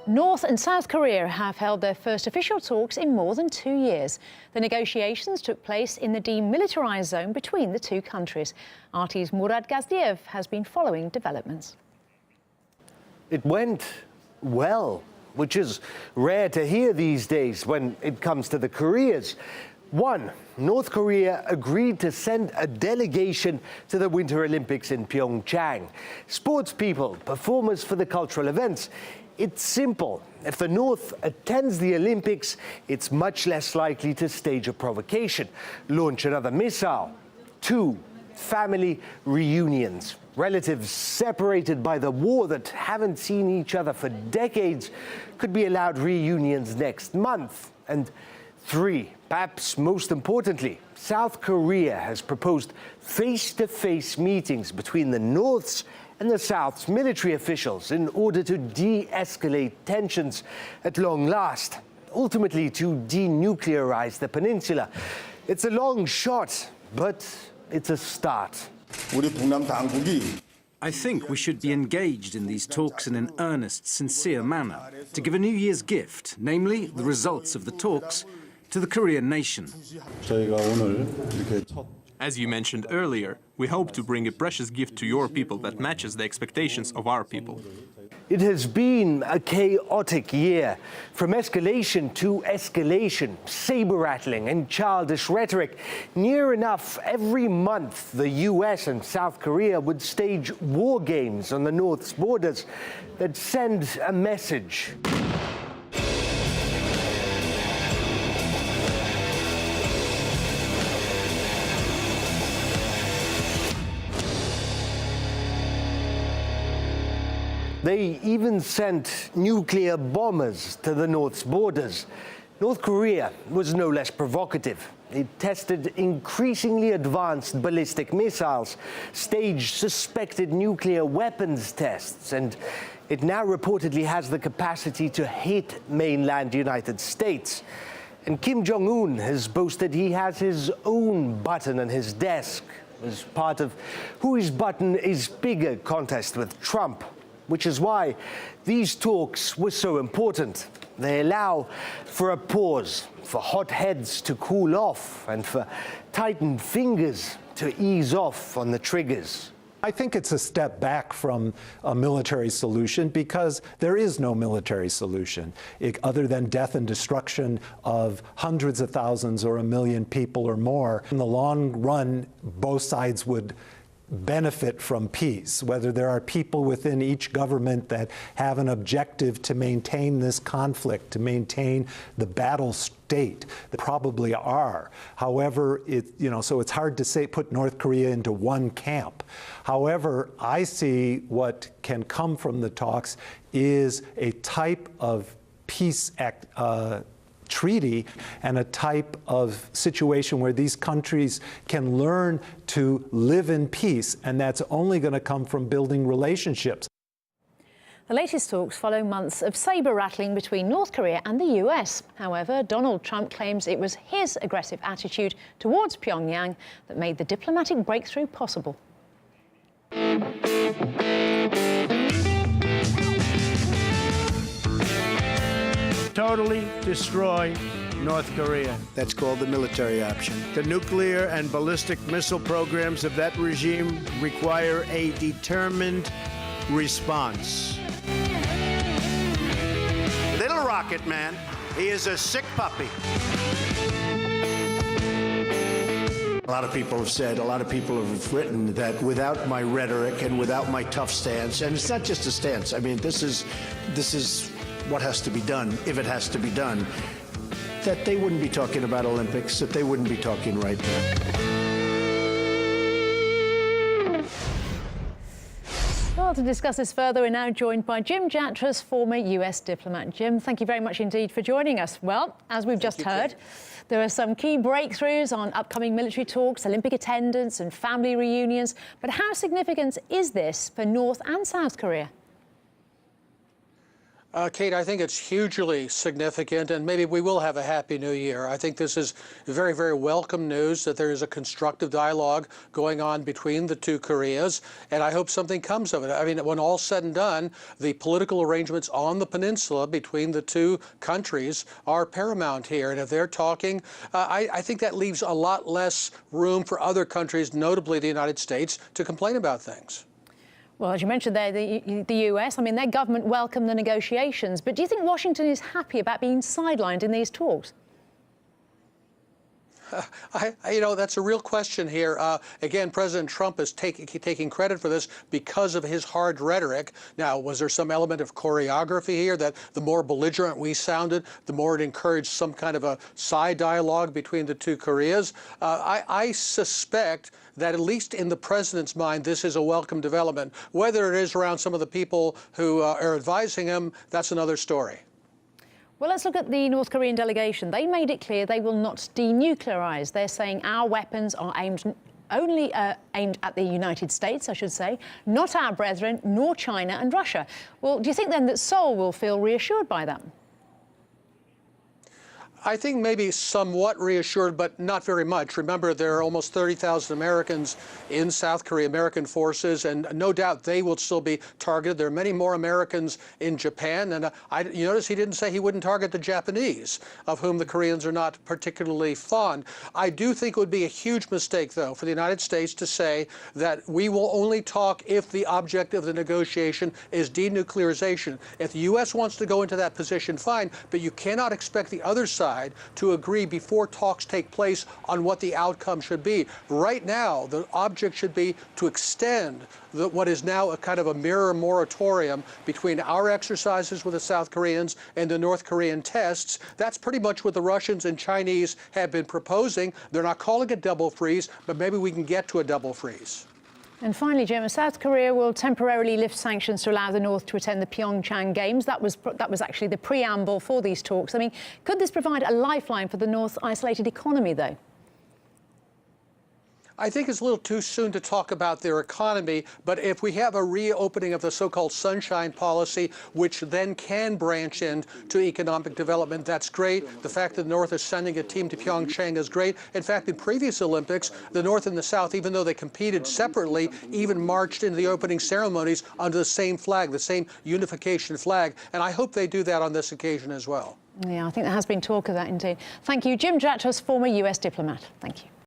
North and South Korea have held their first official talks in more than 2 years. The negotiations took place in the demilitarised zone between the two countries. RT's Murad Gazdiev has been following developments. It went well, which is rare to hear these days when it comes to the Koreas. One, North Korea agreed to send a delegation to the Winter Olympics in Pyongyang. Sports people, performers for the cultural events. It's simple. If the North attends the Olympics, it's much less likely to stage a provocation, launch another missile. Two, family reunions. Relatives separated by the war that haven't seen each other for decades could be allowed reunions next month. And three, perhaps most importantly, South Korea has proposed face-to-face meetings between the North's and the South's military officials in order to de-escalate tensions at long last, ultimately to denuclearize the peninsula. It's a long shot, but it's a start. I think we should be engaged in these talks in an earnest, sincere manner, to give a New Year's gift, namely the results of the talks, to the Korean nation. As you mentioned earlier, we hope to bring a precious gift to your people that matches the expectations of our people. It has been a chaotic year, from escalation to escalation, saber-rattling and childish rhetoric. Near enough every month, the US and South Korea would stage war games on the North's borders that send a message. They even sent nuclear bombers to the North's borders. North Korea was no less provocative. It tested increasingly advanced ballistic missiles, staged suspected nuclear weapons tests, and it now reportedly has the capacity to hit mainland United States. And Kim Jong-un has boasted he has his own button on his desk as part of whose button is bigger contest with Trump. Which is why these talks were so important. They allow for a pause, for hot heads to cool off, and for tightened fingers to ease off on the triggers. I think it's a step back from a military solution because there is no military solution other than death and destruction of hundreds of thousands or 1 million people or more. In the long run, both sides would benefit from peace, whether there are people within each government that have an objective to maintain this conflict, to maintain the battle state. There probably are. However, so it's hard to say, put North Korea into one camp. However, I see what can come from the talks is a type of peace treaty and a type of situation where these countries can learn to live in peace, and that's only going to come from building relationships. The latest talks follow months of saber-rattling between North Korea and the US. However, Donald Trump claims it was his aggressive attitude towards Pyongyang that made the diplomatic breakthrough possible. Totally destroy North Korea. That's called the military option. The nuclear and ballistic missile programs of that regime require a determined response. Little Rocket Man, he is a sick puppy. A lot of people have said, a lot of people have written that without my rhetoric and without my tough stance, and it's not just a stance, I mean, this is what has to be done, if it has to be done, that they wouldn't be talking about Olympics, that they wouldn't be talking right now. Well, to discuss this further, we're now joined by Jim Jatras, former US diplomat. Jim, thank you very much indeed for joining us. Well, as we've just heard, there are some key breakthroughs on upcoming military talks, Olympic attendance and family reunions. But how significant is this for North and South Korea? Kate, I think it's hugely significant, and maybe we will have a happy new year. I think this is very, very welcome news that there is a constructive dialogue going on between the two Koreas, and I hope something comes of it. I mean, when all's said and done, the political arrangements on the peninsula between the two countries are paramount here, and if they're talking, I think that leaves a lot less room for other countries, notably the United States, to complain about things. Well, as you mentioned there, the US, I mean, their government welcomed the negotiations, but do you think Washington is happy about being sidelined in these talks? You know, that's a real question here. Again, President Trump is taking credit for this because of his hard rhetoric. Now, was there some element of choreography here that the more belligerent we sounded, the more it encouraged some kind of a side dialogue between the two Koreas? I suspect that at least in the president's mind, this is a welcome development. Whether it is around some of the people who are advising him, that's another story. Well, let's look at the North Korean delegation. They made it clear they will not denuclearize. They're saying our weapons are only aimed at the United States, I should say, not our brethren, nor China and Russia. Well, do you think then that Seoul will feel reassured by that? I think maybe somewhat reassured, but not very much. Remember, there are almost 30,000 Americans in South Korea, American forces, and no doubt they will still be targeted. There are many more Americans in Japan, and you notice he didn't say he wouldn't target the Japanese, of whom the Koreans are not particularly fond. I do think it would be a huge mistake, though, for the United States to say that we will only talk if the object of the negotiation is denuclearization. If the U.S. wants to go into that position, fine, but you cannot expect the other side to agree before talks take place on what the outcome should be. Right now, the object should be to extend what is now a kind of a mirror moratorium between our exercises with the South Koreans and the North Korean tests. That's pretty much what the Russians and Chinese have been proposing. They're not calling it double freeze, but maybe we can get to a double freeze. And finally, Jim, South Korea will temporarily lift sanctions to allow the North to attend the Pyongyang Games. That was actually the preamble for these talks. I mean, could this provide a lifeline for the North's isolated economy, though? I think it's a little too soon to talk about their economy, but if we have a reopening of the so-called sunshine policy, which then can branch into economic development, that's great. The fact that the North is sending a team to Pyeongchang is great. In fact, in previous Olympics, the North and the South, even though they competed separately, even marched into the opening ceremonies under the same flag, the same unification flag. And I hope they do that on this occasion as well. Yeah, I think there has been talk of that indeed. Thank you, Jim Jatras, former US diplomat. Thank you.